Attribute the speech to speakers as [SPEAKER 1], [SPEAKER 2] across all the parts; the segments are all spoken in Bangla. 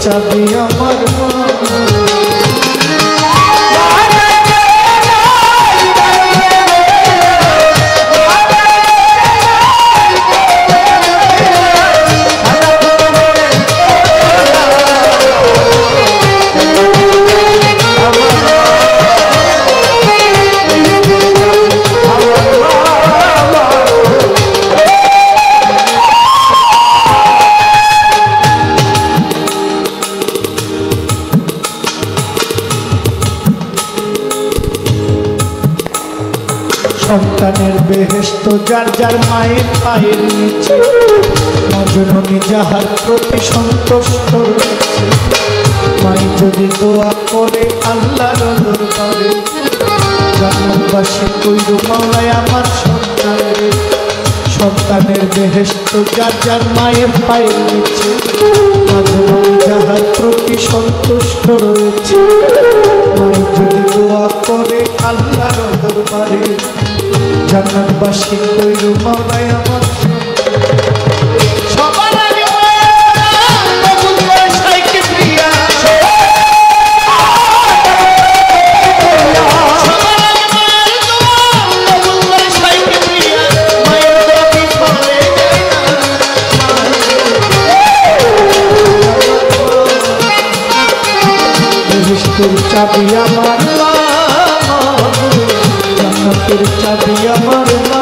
[SPEAKER 1] চাবি আমার মা। সন্তানের বেহেশত যার যার মায়ের পায়ের নিচে, মজননী যাহার প্রতি সন্তুষ্ট রয়েছে। মাই যদি দোয়া করে আল্লাহর দরবারে, জান্নাতবাসী কইরো মাওলায় আমার সন্তানের। সন্তানের বেহেশত যার যার মায়ের পায়ের নিচে, মজননী যাহার প্রতি সন্তুষ্ট রয়েছে। মাই যদি দোয়া করে আল্লাহর দরবারে, জান্নাতবাসী কইরো মাওলায় আমার সবার আগে কবুল করে সাইকে প্রিয়া। সবার আগে মায়ের দোয়া কবুল করে সাইকে প্রিয়া। মায়ের দোয়া বিফলে যায় না। বেহেশতের চাবি আমার মা, জান্নাতের চাবি আমার মা।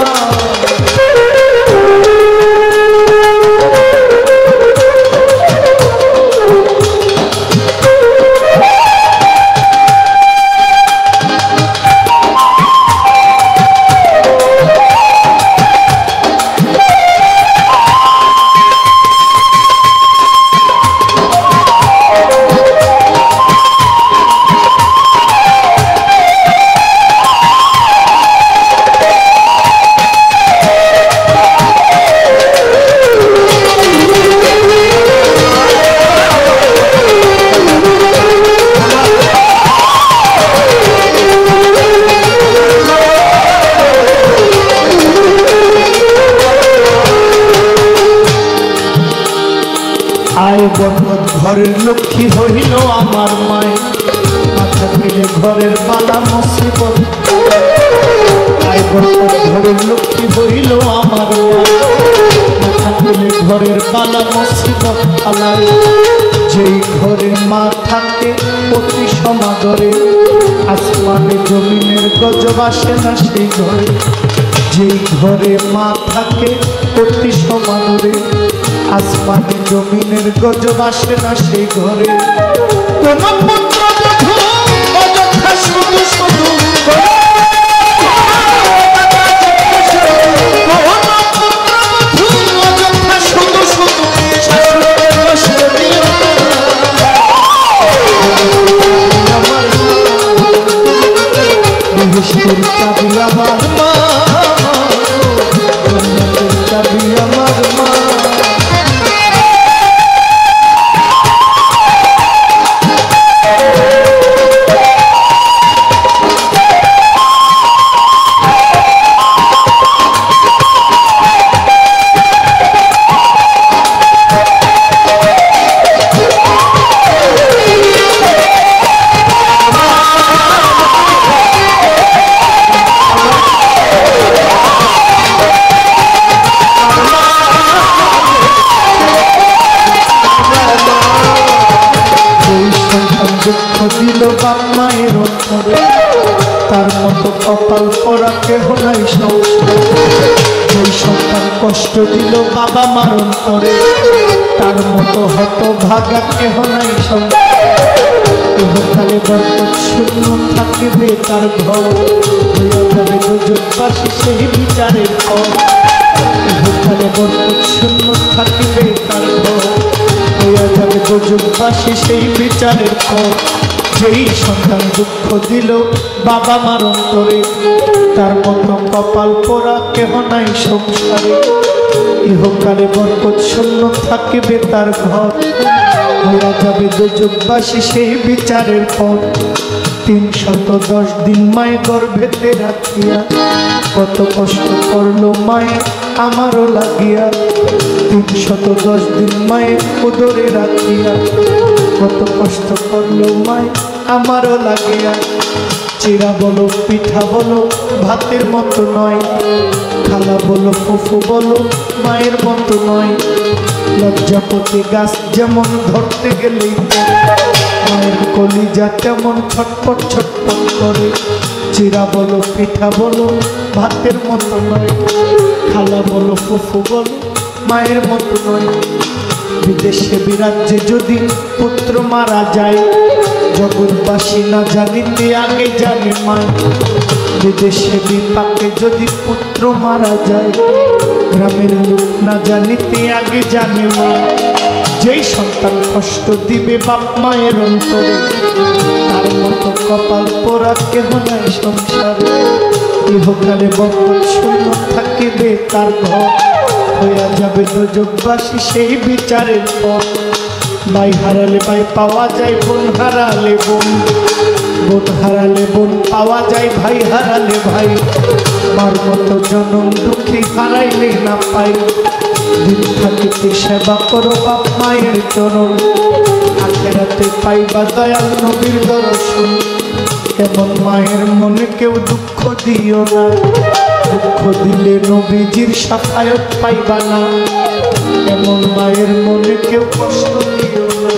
[SPEAKER 1] ঘরের লক্ষ্মী হইল আমার মায়, মাথা পেলে ঘরের বালা মুসিবত। ঘরের লক্ষ্মী হইল আমার মায়, মাথা পেলে ঘরের বালা মুসিবত আলায়। যেই ঘরে মা থাকে অতি সমাদরে, আসমানে জমিনের গজব আসে না সেই ঘরে। যেই ঘরে মা থাকে অতি সমাদরে, আসমানে জমিনের গজব আসে না সেই ঘরে। কোন পুত্র বধূ অযথা শুধু শুধু, বেহেশতের চাবি আমার মা, জান্নাতের চাবি আমার মা। দিল বাপ মায়ের অন্তরে, তার মতো কপাল পরা কেহ নাই সংসারে। যেই সন্তান কষ্ট দিল বাবা মার অন্তরে, তার মতো হতভাগা কেহ নাই সংসারে। ইহকালে বরকত শূন্য থাকিবে তার ঘর, হইয়া যাবে দুজনবাসী সেই বিচারের পর। ইহকালে বরকত শূন্য থাকিবে তার ঘর, হইয়া যাবে দুজনবাসী সেই বিচারের পর। যেই সন্তান দুঃখ দিল বাবা মার অন্তরে, তার মতো কপাল পোড়া কেহ নাই সংসারে। ইহকালে বরকত শূন্য থাকিবে তার ঘর, হইয়া যাবে দুজনবাসী সেই বিচারের পর। 310 দিন মায়ের গর্ভেতে রাখিয়া কত কষ্ট করলো মায়ের আমারও লাগিয়া 310 দিন মায়ের উদরে রাখিয়া কত কষ্ট করলো মায় আমারও লাগিয়া চিরা বলো পিঠা বলো ভাতের মতো নয় খালা বলো ফুফু বলো মায়ের মতো নয় লজ্জাপতি গাছ যেমন ধরতে গেলেই মায়ের কলিজা তেমন ছটপট ছটপট করে চিরা বলো পিঠা বলো ভাতের মতো নয় খালা বলো ফুফু বলো মায়ের মতো নয় বিদেশে বিরাজ্যে যদি পুত্র মারা যায় জগৎবাসী না জানিতে আগে জানে মা বিদেশে বিপাকে যদি পুত্র মারা যায় গ্রামের লোক না জানিতে আগে জানে মা যেই সন্তান কষ্ট দিবে বাপ মায়ের অন্তরে তার মতো কপাল পোড়া কেহ নাই সংসারে ইহকালে বন্ধন শূন্য থাকিবে তার ঘর হইয়া যাবে দুর্যোগবাসী সেই বিচারের পর ভাই হারালে ভাই পাওয়া যায় বোন হারালে বোন বোন হারালে বোন পাওয়া যায় ভাই হারালে ভাই মার মতো জনম দুঃখী হারাইলে না পাই দিন থাকিতে সেবা করো বাপ মায়ের চরণ আখেরাতে পাইবা দয়াল নবীর দর্শন এমন মায়ের মনে কেউ দুঃখ দিও না দুঃখ দিলে নবীজির সাফায়াত পাইবা না এমন মায়ের মনে কেউ কষ্ট দিও না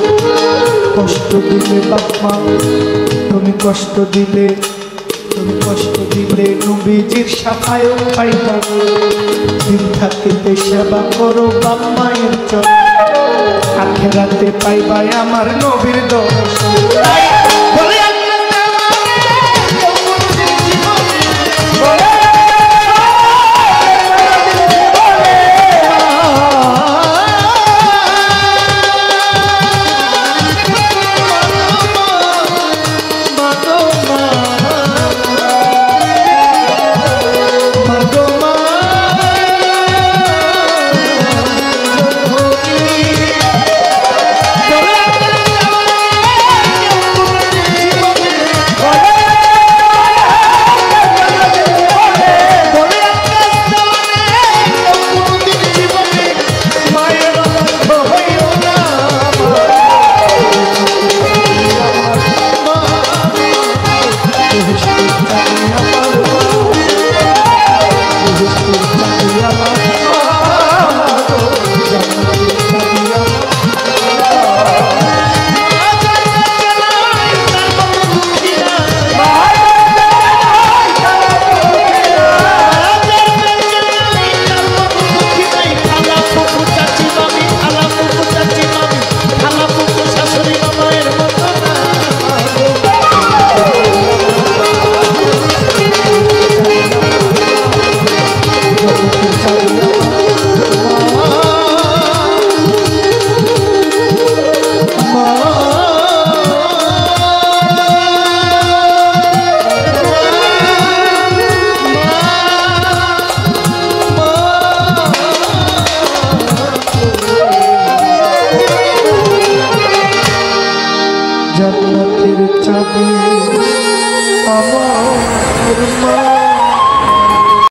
[SPEAKER 1] কষ্ট দিলে বাপ মা তুমি কষ্ট দিলে নবীজির সাফায়াত পাইবা না দিন থাকিতে সেবা করো বাপ মায়ের চরণ আখেরাতে পাইবা আমার নবীর দর্শন জান্নাতের চাবি আমার মা